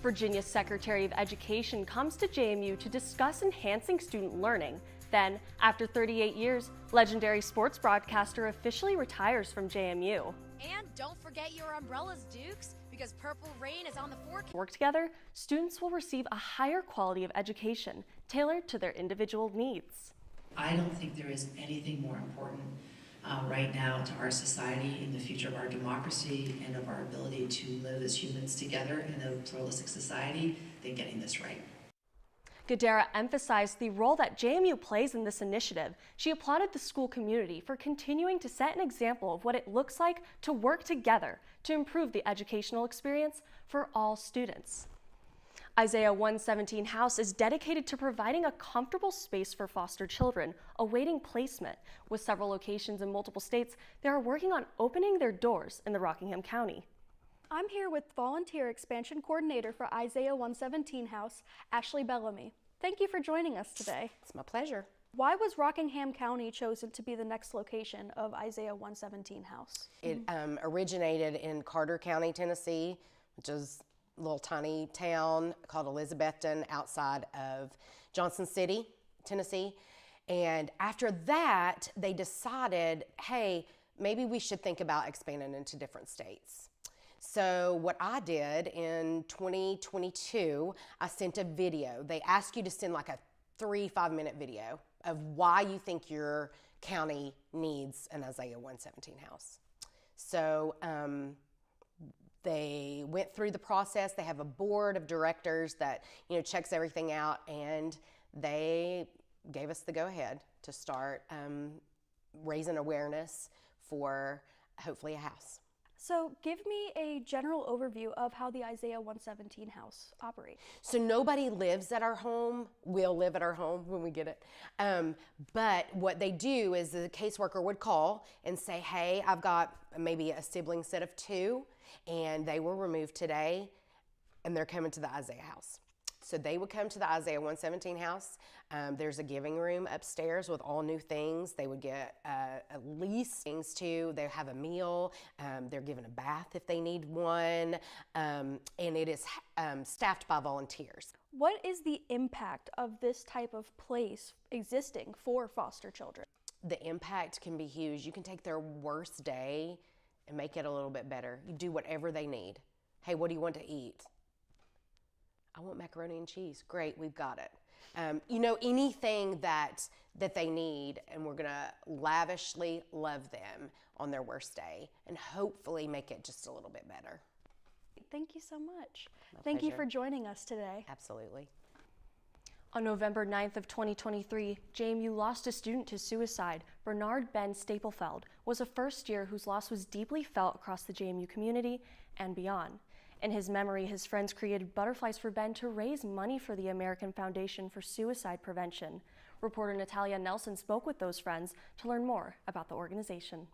Virginia's Secretary of Education comes to JMU to discuss enhancing student learning. Then, after 38 years, legendary sports broadcaster officially retires from JMU. And don't forget your umbrellas, Dukes, because Purple Rain is on the forecast. Work together, students will receive a higher quality of education tailored to their individual needs. I don't think there is anything more important right now to our society in the future of our democracy and of our ability to live as humans together in a pluralistic society than getting this right. Gadara emphasized the role that JMU plays in this initiative. She applauded the school community for continuing to set an example of what it looks like to work together to improve the educational experience for all students. Isaiah 117 House is dedicated to providing a comfortable space for foster children awaiting placement. With several locations in multiple states, they are working on opening their doors in the Rockingham County. I'm here with Volunteer Expansion Coordinator for Isaiah 117 House, Ashley Bellamy. Thank you for joining us today. It's my pleasure. Why was Rockingham County chosen to be the next location of Isaiah 117 House? It originated in Carter County, Tennessee, which is a little tiny town called Elizabethton outside of Johnson City, Tennessee. And after that, they decided, hey, maybe we should think about expanding into different states. So what I did in 2022, I sent a video. They ask you to send like a 3-5 minute video of why you think your county needs an Isaiah 117 house. So they went through the process. They have a board of directors that checks everything out, and they gave us the go-ahead to start raising awareness for hopefully a house. So give me a general overview of how the Isaiah 117 House operates. So nobody lives at our home. We'll live at our home when we get it. But what they do is the caseworker would call and say, hey, I've got maybe a sibling set of 2, and they were removed today, and they're coming to the Isaiah house. So they would come to the Isaiah 117 house. There's a giving room upstairs with all new things. They would get at least things too. They have a meal. They're given a bath if they need one. And it is staffed by volunteers. What is the impact of this type of place existing for foster children? The impact can be huge. You can take their worst day and make it a little bit better. You do whatever they need. Hey, what do you want to eat? I want macaroni and cheese. Great, we've got it. Anything that they need, and we're gonna lavishly love them on their worst day and hopefully make it just a little bit better. Thank you so much. My Thank you pleasure. for joining us today. Absolutely. On November 9th of 2023, JMU lost a student to suicide. Bernard Ben Staplefeld was a first year whose loss was deeply felt across the JMU community and beyond. In his memory, his friends created Butterflies for Ben to raise money for the American Foundation for Suicide Prevention. Reporter Natalia Nelson spoke with those friends to learn more about the organization.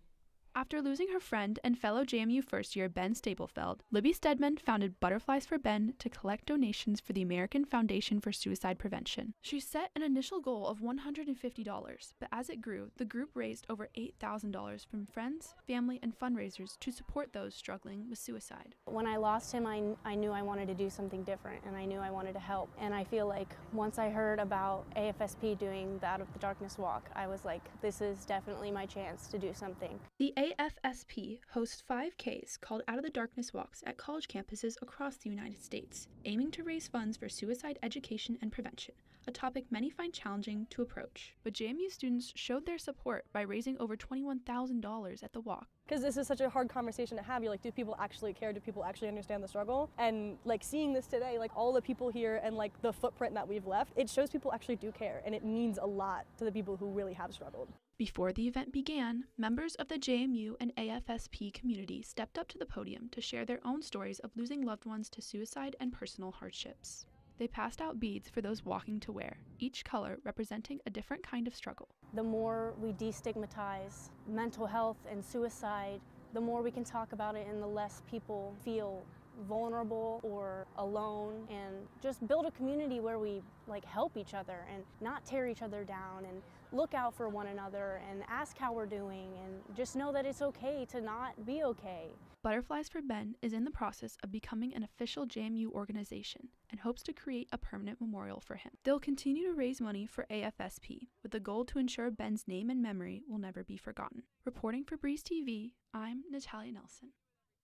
After losing her friend and fellow JMU first year Ben Staplefeld, Libby Stedman founded Butterflies for Ben to collect donations for the American Foundation for Suicide Prevention. She set an initial goal of $150, but as it grew, the group raised over $8,000 from friends, family, and fundraisers to support those struggling with suicide. When I lost him, I knew I wanted to do something different, and I knew I wanted to help. And I feel like once I heard about AFSP doing the Out of the Darkness Walk, I was like, this is definitely my chance to do something. The AFSP hosts 5Ks called Out of the Darkness Walks at college campuses across the United States, aiming to raise funds for suicide education and prevention, a topic many find challenging to approach. But JMU students showed their support by raising over $21,000 at the walk. Because this is such a hard conversation to have. You're like, do people actually care? Do people actually understand the struggle? And like seeing this today, like all the people here and like the footprint that we've left, it shows people actually do care, and it means a lot to the people who really have struggled. Before the event began, members of the JMU and AFSP community stepped up to the podium to share their own stories of losing loved ones to suicide and personal hardships. They passed out beads for those walking to wear, each color representing a different kind of struggle. The more we destigmatize mental health and suicide, the more we can talk about it and the less people feel vulnerable or alone, and just build a community where we like help each other and not tear each other down, and look out for one another and ask how we're doing, and just know that it's okay to not be okay. Butterflies for Ben is in the process of becoming an official JMU organization and hopes to create a permanent memorial for him. They'll continue to raise money for AFSP with the goal to ensure Ben's name and memory will never be forgotten. Reporting for Breeze TV, I'm Natalia Nelson.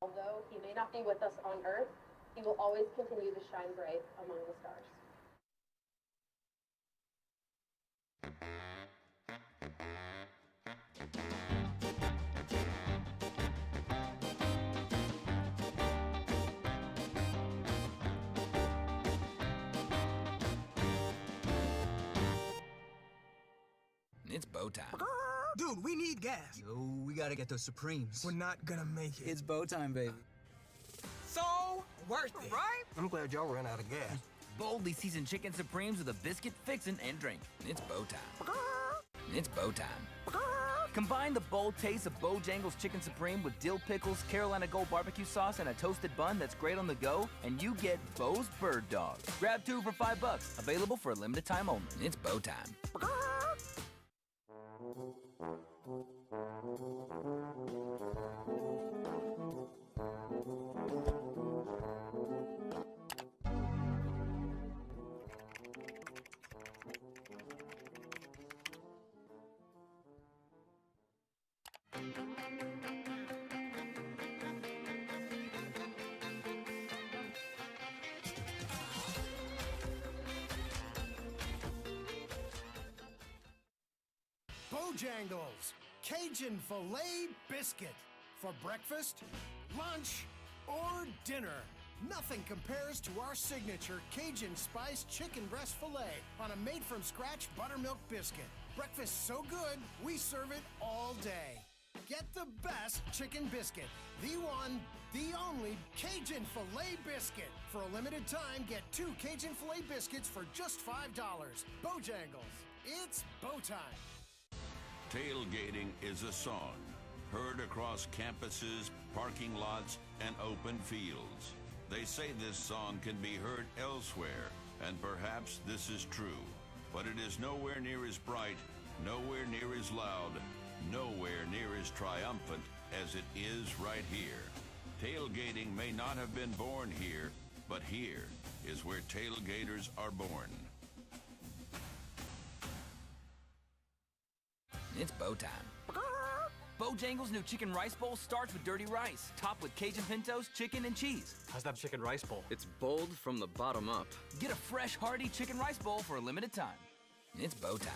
Although he may not be with us on Earth, he will always continue to shine bright among the stars. It's bow time. Dude, we need gas. Yo, we gotta get those Supremes. We're not gonna make it. It's bow time, baby. So worth it, right? I'm glad y'all ran out of gas. Boldly seasoned chicken Supremes with a biscuit, fixin', and drink. It's bow time. It's bow time. Combine the bold taste of Bojangles Chicken Supreme with dill pickles, Carolina Gold barbecue sauce, and a toasted bun that's great on the go, and you get Bo's Bird Dog. Grab 2 for $5. Available for a limited time only. It's bow time. Bojangles Cajun Filet Biscuit. For breakfast, lunch, or dinner. Nothing compares to our signature Cajun Spice Chicken Breast Filet on a made-from-scratch buttermilk biscuit. Breakfast so good, we serve it all day. Get the best chicken biscuit. The one, the only Cajun Filet Biscuit. For a limited time, get 2 Cajun Filet Biscuits for just $5. Bojangles. It's bow time. Tailgating is a song heard across campuses, parking lots, and open fields. They say this song can be heard elsewhere, and perhaps this is true, but it is nowhere near as bright, nowhere near as loud, nowhere near as triumphant as it is right here. Tailgating may not have been born here, but here is where tailgaters are born. It's bow time. Bojangles' new chicken rice bowl starts with dirty rice, topped with Cajun pintos, chicken, and cheese. How's that chicken rice bowl? It's bold from the bottom up. Get a fresh, hearty chicken rice bowl for a limited time. It's bow time.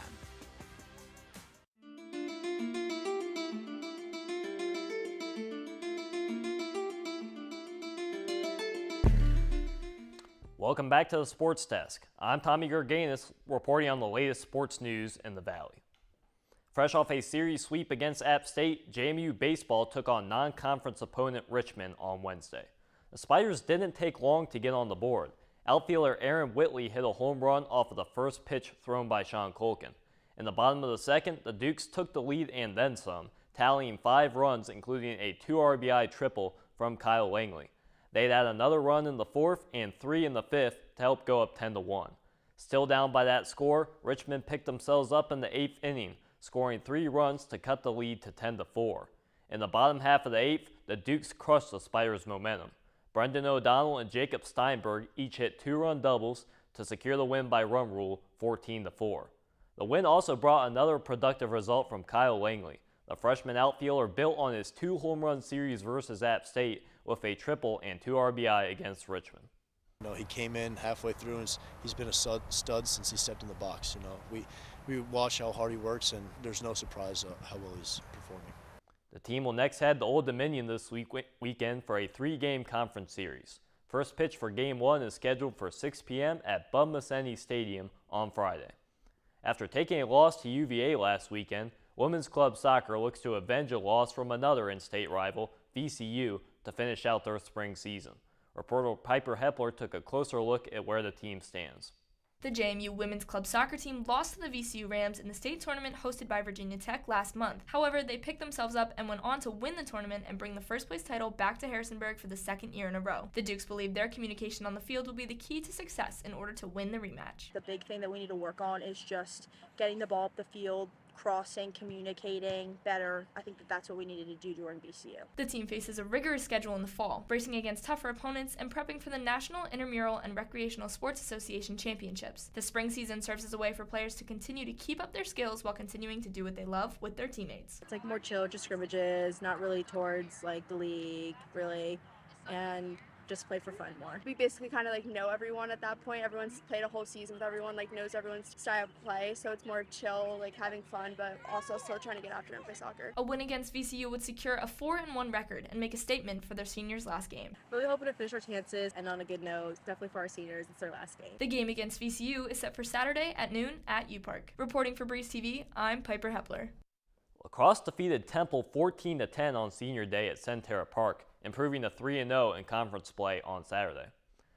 Welcome back to the Sports Desk. I'm Tommy Gerganis reporting on the latest sports news in the Valley. Fresh off a series sweep against App State, JMU baseball took on non-conference opponent Richmond on Wednesday. The Spiders didn't take long to get on the board. Outfielder Aaron Whitley hit a home run off of the first pitch thrown by Sean Colkin. In the bottom of the second, the Dukes took the lead and then some, tallying 5 runs, including a 2 RBI triple from Kyle Langley. They'd add another run in the 4th and 3 in the 5th to help go up 10-1. Still down by that score, Richmond picked themselves up in the 8th inning, scoring 3 runs to cut the lead to 10-4. In the bottom half of the 8th, the Dukes crushed the Spiders' momentum. Brendan O'Donnell and Jacob Steinberg each hit 2-run doubles to secure the win by run rule, 14-4. The win also brought another productive result from Kyle Langley. The freshman outfielder built on his 2 home run series versus App State with a triple and 2 RBI against Richmond. You know, he came in halfway through and he's been a stud since he stepped in the box. You know, we watch how hard he works, and there's no surprise how well he's performing. The team will next head to Old Dominion this weekend for a 3-game conference series. First pitch for Game 1 is scheduled for 6 p.m. at Bud Messeni Stadium on Friday. After taking a loss to UVA last weekend, Women's Club Soccer looks to avenge a loss from another in-state rival, VCU, to finish out their spring season. Reporter Piper Hepler took a closer look at where the team stands. The JMU Women's Club soccer team lost to the VCU Rams in the state tournament hosted by Virginia Tech last month. However, they picked themselves up and went on to win the tournament and bring the first place title back to Harrisonburg for the second year in a row. The Dukes believe their communication on the field will be the key to success in order to win the rematch. The big thing that we need to work on is just getting the ball up the field, crossing, communicating better. I think that's what we needed to do during VCU. The team faces a rigorous schedule in the fall, bracing against tougher opponents and prepping for the National Intramural and Recreational Sports Association Championships. The spring season serves as a way for players to continue to keep up their skills while continuing to do what they love with their teammates. It's like more chill, just scrimmages, not really towards like the league, really, and just play for fun more. We basically kind of like know everyone at that point. Everyone's played a whole season with everyone, like knows everyone's style of play, so it's more chill, like having fun, but also still trying to get after it and play soccer. A win against VCU would secure a 4-1 record and make a statement for their seniors' last game. Really hoping to finish our chances and on a good note, definitely for our seniors, it's their last game. The game against VCU is set for Saturday at noon at U Park. Reporting for Breeze TV, I'm Piper Hepler. Lacrosse defeated Temple 14-10 on Senior Day at Centerra Park, improving to 3-0 in conference play on Saturday.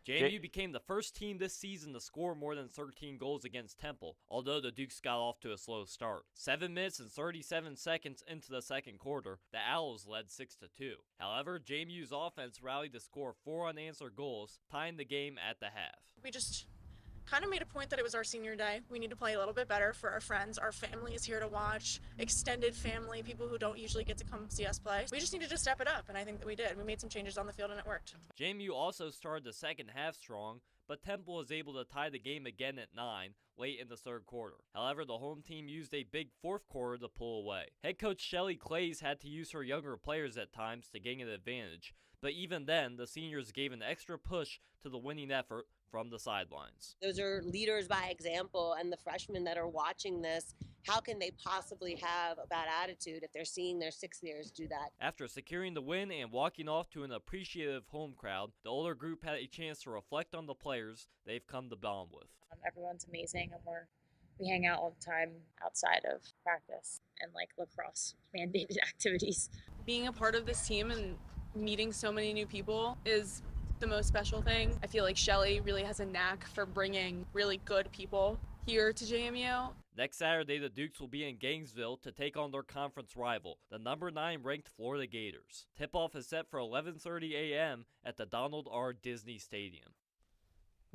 JMU became the first team this season to score more than 13 goals against Temple, although the Dukes got off to a slow start. 7 minutes and 37 seconds into the second quarter, the Owls led 6-2. However, JMU's offense rallied to score 4 unanswered goals, tying the game at the half. We just kind of made a point that it was our senior day. We need to play a little bit better for our friends. Our family is here to watch, extended family, people who don't usually get to come see us play. We just needed to step it up, and I think that we did. We made some changes on the field, and it worked. JMU also started the second half strong, but Temple was able to tie the game again at 9 late in the third quarter. However, the home team used a big fourth quarter to pull away. Head coach Shelly Clays had to use her younger players at times to gain an advantage, but even then, the seniors gave an extra push to the winning effort from the sidelines. Those are leaders by example, and the freshmen that are watching this, how can they possibly have a bad attitude if they're seeing their sixth years do that? After securing the win and walking off to an appreciative home crowd, the older group had a chance to reflect on the players they've come to bond with. Everyone's amazing, and we hang out all the time outside of practice and like lacrosse mandated activities. Being a part of this team and meeting so many new people is the most special thing. I feel like Shelly really has a knack for bringing really good people here to JMU. Next Saturday, the Dukes will be in Gainesville to take on their conference rival, the number 9 ranked Florida Gators. Tip-off is set for 11:30 a.m. at the Donald R. Disney Stadium.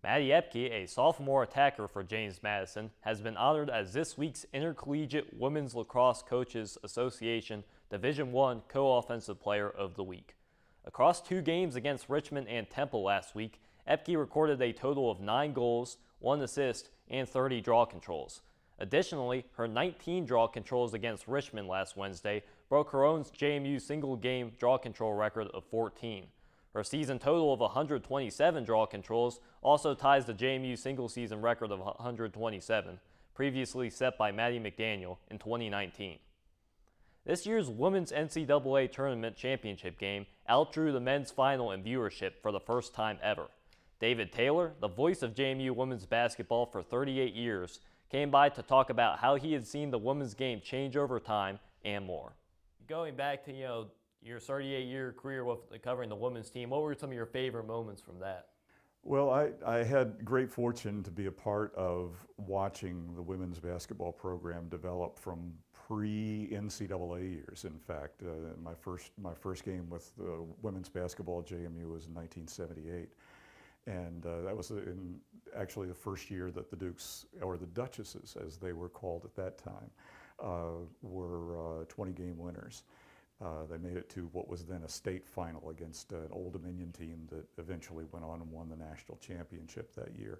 Maddie Epke, a sophomore attacker for James Madison, has been honored as this week's Intercollegiate Women's Lacrosse Coaches Association Division I Co-Offensive Player of the Week. Across 2 games against Richmond and Temple last week, Epke recorded a total of 9 goals, 1 assist, and 30 draw controls. Additionally, her 19 draw controls against Richmond last Wednesday broke her own JMU single-game draw control record of 14. Her season total of 127 draw controls also ties the JMU single-season record of 127, previously set by Maddie McDaniel in 2019. This year's Women's NCAA Tournament Championship game outdrew the men's final in viewership for the first time ever. David Taylor, the voice of JMU women's basketball for 38 years, came by to talk about how he had seen the women's game change over time and more. Going back to, your 38-year career with covering the women's team, what were some of your favorite moments from that? Well, I had great fortune to be a part of watching the women's basketball program develop from pre-NCAA years. In fact, my first game with women's basketball at JMU was in 1978, and that was actually the first year that the Dukes, or the Duchesses as they were called at that time, were 20-game winners. They made it to what was then a state final against an Old Dominion team that eventually went on and won the national championship that year.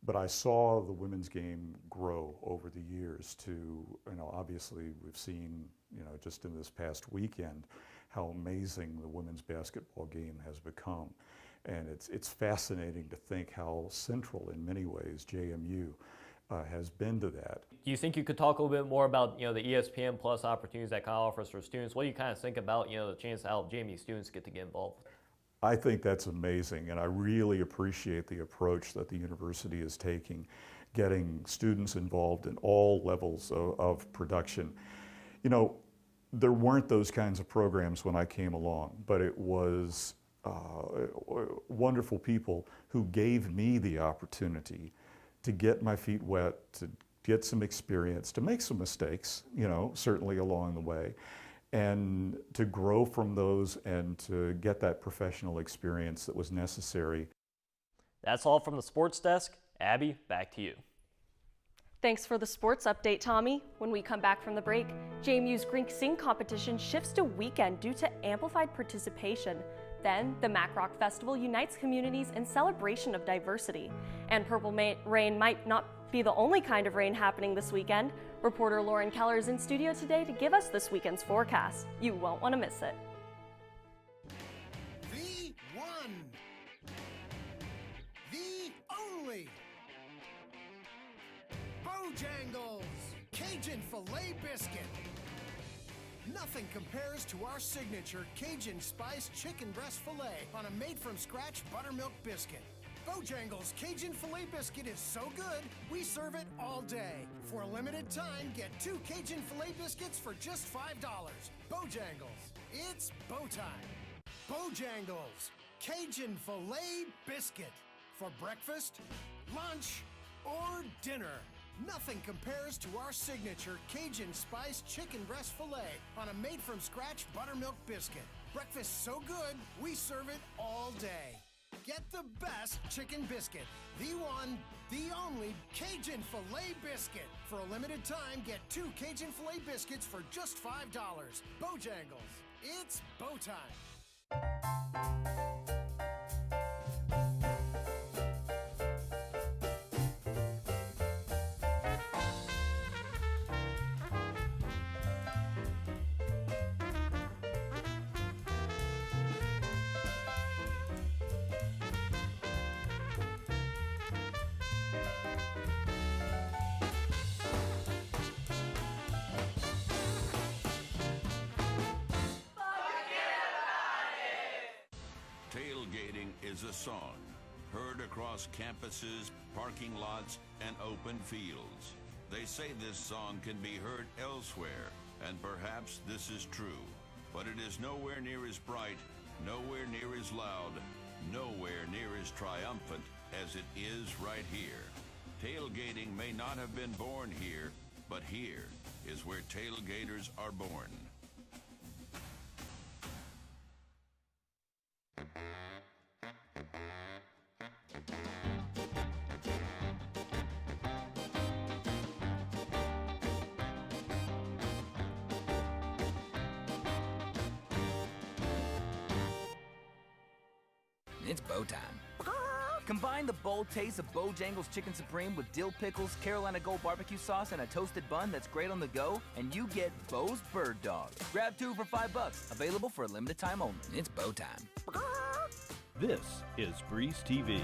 But I saw the women's game grow over the years to, obviously we've seen, just in this past weekend, how amazing the women's basketball game has become. And it's fascinating to think how central in many ways JMU has been to that. Do you think you could talk a little bit more about, the ESPN Plus opportunities that kind of offers for students? What do you kind of think about, the chance how JMU students get to get involved? I think that's amazing, and I really appreciate the approach that the university is taking, getting students involved in all levels of production. There weren't those kinds of programs when I came along, but it was wonderful people who gave me the opportunity to get my feet wet, to get some experience, to make some mistakes, certainly along the way, and to grow from those and to get that professional experience that was necessary. That's all from the sports desk. Abby, back to you. Thanks for the sports update, Tommy. When we come back from the break, JMU's Greek Sing competition shifts to weekend due to amplified participation. Then, the Mack Rock Festival unites communities in celebration of diversity. And Purple Rain might not be the only kind of rain happening this weekend. Reporter Lauren Keller is in studio today to give us this weekend's forecast. You won't want to miss it. The one, the only, Bojangles Cajun Filet Biscuit. Nothing compares to our signature Cajun Spice Chicken Breast Filet on a made-from-scratch buttermilk biscuit. Bojangles Cajun Filet Biscuit is so good, we serve it all day. For a limited time, get 2 Cajun Filet Biscuits for just $5. Bojangles, it's bow time. Bojangles Cajun Filet Biscuit. For breakfast, lunch, or dinner. Nothing compares to our signature Cajun Spice Chicken Breast Filet on a made-from-scratch buttermilk biscuit. Breakfast so good, we serve it all day. Get the best chicken biscuit. The one, the only Cajun Filet Biscuit. For a limited time, get 2 Cajun Filet Biscuits for just $5. Bojangles, it's bow time. Tailgating is a song heard across campuses, parking lots, and open fields. They say this song can be heard elsewhere, and perhaps this is true, but it is nowhere near as bright, nowhere near as loud, nowhere near as triumphant as it is right here. Tailgating may not have been born here, but here is where tailgaters are born. It's bow time. Combine the bold taste of Bojangles Chicken Supreme with dill pickles, Carolina Gold barbecue sauce, and a toasted bun that's great on the go, and you get Bo's Bird Dog. Grab 2 for $5. Available for a limited time only. It's bow time. This is Breeze TV.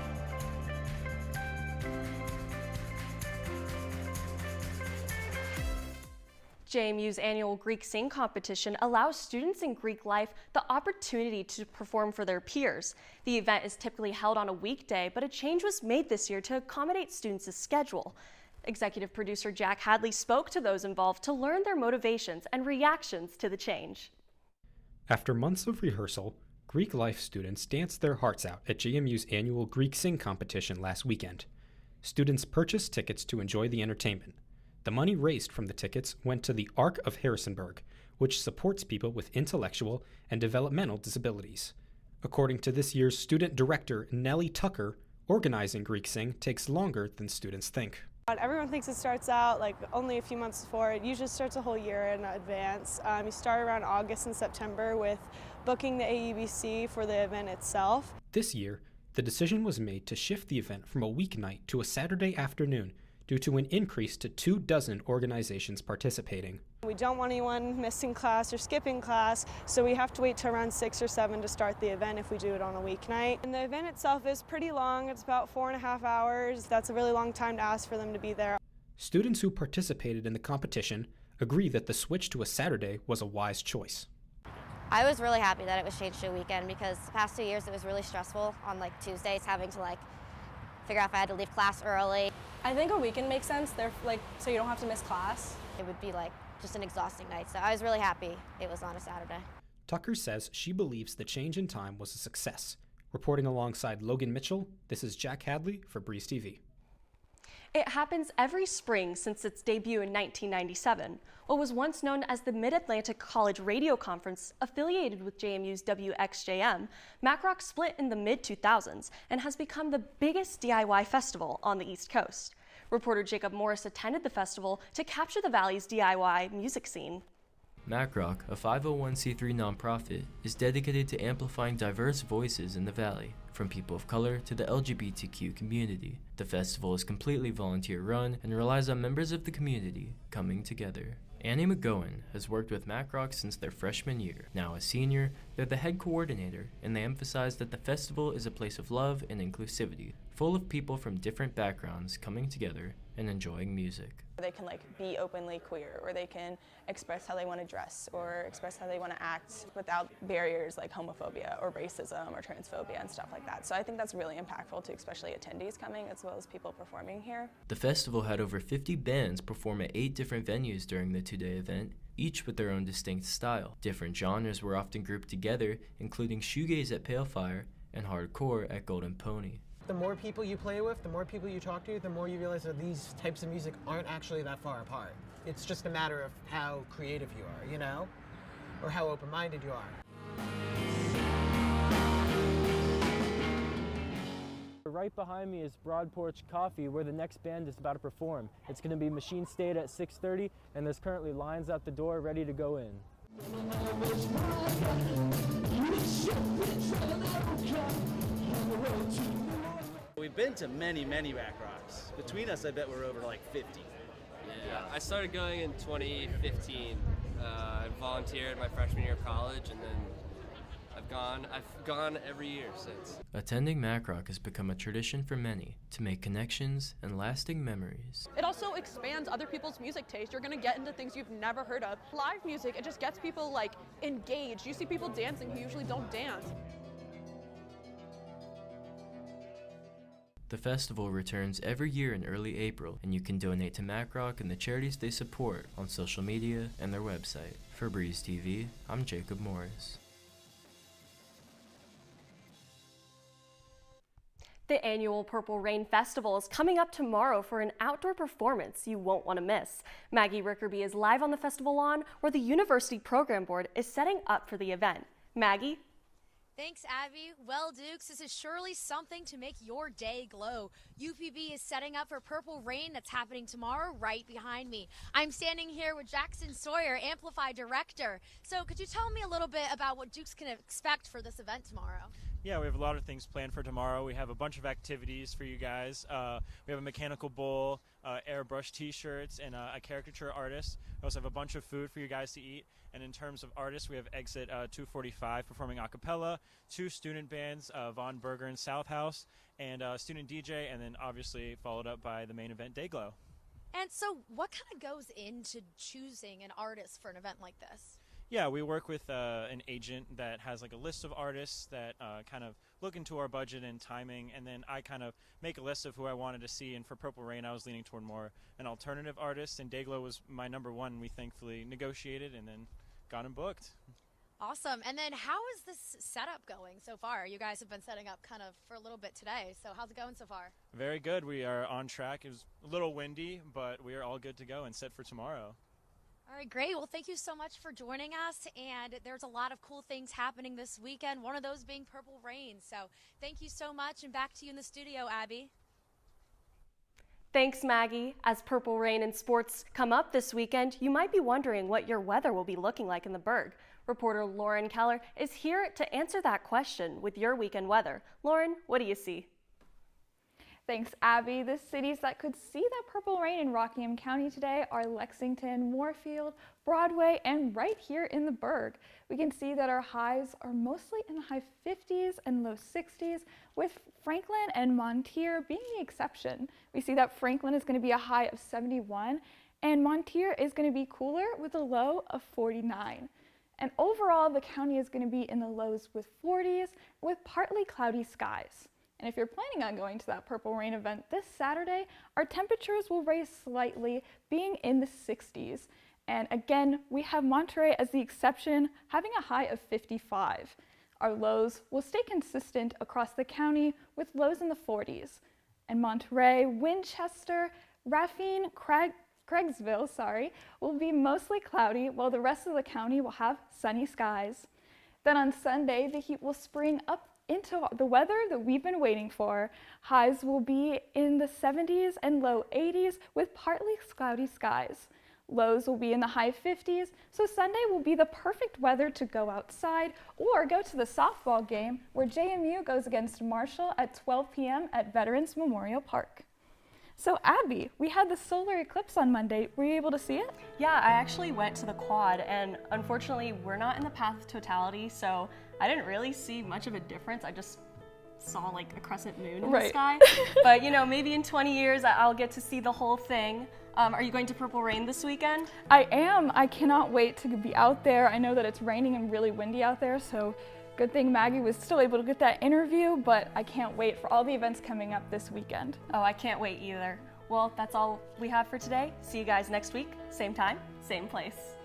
JMU's annual Greek Sing competition allows students in Greek life the opportunity to perform for their peers. The event is typically held on a weekday, but a change was made this year to accommodate students' schedule. Executive producer Jack Hadley spoke to those involved to learn their motivations and reactions to the change. After months of rehearsal, Greek life students danced their hearts out at JMU's annual Greek Sing competition last weekend. Students purchased tickets to enjoy the entertainment. The money raised from the tickets went to the Arc of Harrisonburg, which supports people with intellectual and developmental disabilities. According to this year's student director, Nellie Tucker, organizing Greek Sing takes longer than students think. Everyone thinks it starts out like only a few months before. It usually starts a whole year in advance. You start around August and September with booking the AUBC for the event itself. This year, the decision was made to shift the event from a weeknight to a Saturday afternoon due to an increase to 24 organizations participating. We don't want anyone missing class or skipping class, so we have to wait till around 6 or 7 to start the event if we do it on a weeknight. And the event itself is pretty long. It's about 4.5 hours. That's a really long time to ask for them to be there. Students who participated in the competition agree that the switch to a Saturday was a wise choice. I was really happy that it was changed to a weekend because the past 2 years it was really stressful on Tuesdays having to figure out if I had to leave class early. I think a weekend makes sense. So you don't have to miss class. It would be just an exhausting night. So I was really happy it was on a Saturday. Tucker says she believes the change in time was a success. Reporting alongside Logan Mitchell, this is Jack Hadley for Breeze TV. It happens every spring since its debut in 1997. What was once known as the Mid-Atlantic College Radio Conference, affiliated with JMU's WXJM, MacRock split in the mid-2000s and has become the biggest DIY festival on the East Coast. Reporter Jacob Morris attended the festival to capture the Valley's DIY music scene. MacRock, a 501c3 nonprofit, is dedicated to amplifying diverse voices in the Valley, from people of color to the LGBTQ community. The festival is completely volunteer-run and relies on members of the community coming together. Annie McGowan has worked with MacRock since their freshman year. Now a senior, they're the head coordinator, and they emphasize that the festival is a place of love and inclusivity, full of people from different backgrounds coming together and enjoying music. They can be openly queer, or they can express how they want to dress or express how they want to act without barriers like homophobia or racism or transphobia and stuff like that. So I think that's really impactful to especially attendees coming as well as people performing here. The festival had over 50 bands perform at 8 different venues during the 2-day event, each with their own distinct style. Different genres were often grouped together, including shoegaze at Pale Fire and hardcore at Golden Pony. The more people you play with, the more people you talk to, the more you realize that these types of music aren't actually that far apart. It's just a matter of how creative you are, you know? Or how open-minded you are. Right behind me is Broad Porch Coffee, where the next band is about to perform. It's going to be Machine State at 6:30, and there's currently lines out the door ready to go in. We've been to many MacRocks. Between us, I bet we're over 50. Yeah, I started going in 2015. I volunteered my freshman year of college, and then I've gone every year since. Attending MacRock has become a tradition for many to make connections and lasting memories. It also expands other people's music taste. You're gonna get into things you've never heard of. Live music, it just gets people engaged. You see people dancing who usually don't dance. The festival returns every year in early April, and you can donate to MacRock and the charities they support on social media and their website. For Breeze TV, I'm Jacob Morris. The annual Purple Rain Festival is coming up tomorrow for an outdoor performance you won't want to miss. Maggie Rickerby is live on the festival lawn where the University Program Board is setting up for the event. Maggie? Thanks, Abby. Well, Dukes, this is surely something to make your day glow. UPB is setting up for Purple Rain that's happening tomorrow right behind me. I'm standing here with Jackson Sawyer, Amplify Director. So could you tell me a little bit about what Dukes can expect for this event tomorrow? Yeah, we have a lot of things planned for tomorrow. We have a bunch of activities for you guys. We have a mechanical bull, airbrush t-shirts, and a caricature artist. We also have a bunch of food for you guys to eat. And in terms of artists, we have Exit 245 performing a cappella, 2 student bands, Von Berger and South House, and a student DJ, and then obviously followed up by the main event, Dayglow. And so what kind of goes into choosing an artist for an event like this? Yeah, we work with an agent that has a list of artists that kind of look into our budget and timing, and then I kind of make a list of who I wanted to see. And for Purple Rain, I was leaning toward more an alternative artist, and Dayglow was my #1. We thankfully negotiated and then got him booked. Awesome. And then how is this setup going so far? You guys have been setting up kind of for a little bit today, so how's it going so far? Very good. We are on track. It was a little windy, but we are all good to go and set for tomorrow. All right, great. Well, thank you so much for joining us. And there's a lot of cool things happening this weekend, one of those being Purple Rain. So thank you so much. And back to you in the studio, Abby. Thanks, Maggie. As Purple Rain and sports come up this weekend, you might be wondering what your weather will be looking like in the Berg. Reporter Lauren Keller is here to answer that question with your weekend weather. Lauren, what do you see? Thanks, Abby. The cities that could see that Purple Rain in Rockingham County today are Lexington, Moorfield, Broadway, and right here in the Berg. We can see that our highs are mostly in the high 50s and low 60s, with Franklin and Montier being the exception. We see that Franklin is going to be a high of 71, and Montier is going to be cooler with a low of 49. And overall, the county is going to be in the lows with 40s with partly cloudy skies. And if you're planning on going to that Purple Rain event this Saturday, our temperatures will raise slightly, being in the 60s. And again, we have Monterey as the exception, having a high of 55. Our lows will stay consistent across the county with lows in the 40s. And Monterey, Winchester, Raffine, Craigsville, will be mostly cloudy, while the rest of the county will have sunny skies. Then on Sunday, the heat will spring up into the weather that we've been waiting for. Highs will be in the 70s and low 80s with partly cloudy skies. Lows will be in the high 50s, so Sunday will be the perfect weather to go outside or go to the softball game where JMU goes against Marshall at 12 p.m. at Veterans Memorial Park. So Abby, we had the solar eclipse on Monday. Were you able to see it? Yeah, I actually went to the quad, and unfortunately we're not in the path of totality, so I didn't really see much of a difference. I just saw like a crescent moon in the sky. But you know, maybe in 20 years I'll get to see the whole thing. Are you going to Purple Rain this weekend? I am. I cannot wait to be out there. I know that it's raining and really windy out there, so good thing Maggie was still able to get that interview, but I can't wait for all the events coming up this weekend. Oh, I can't wait either. Well, that's all we have for today. See you guys next week, same time, same place.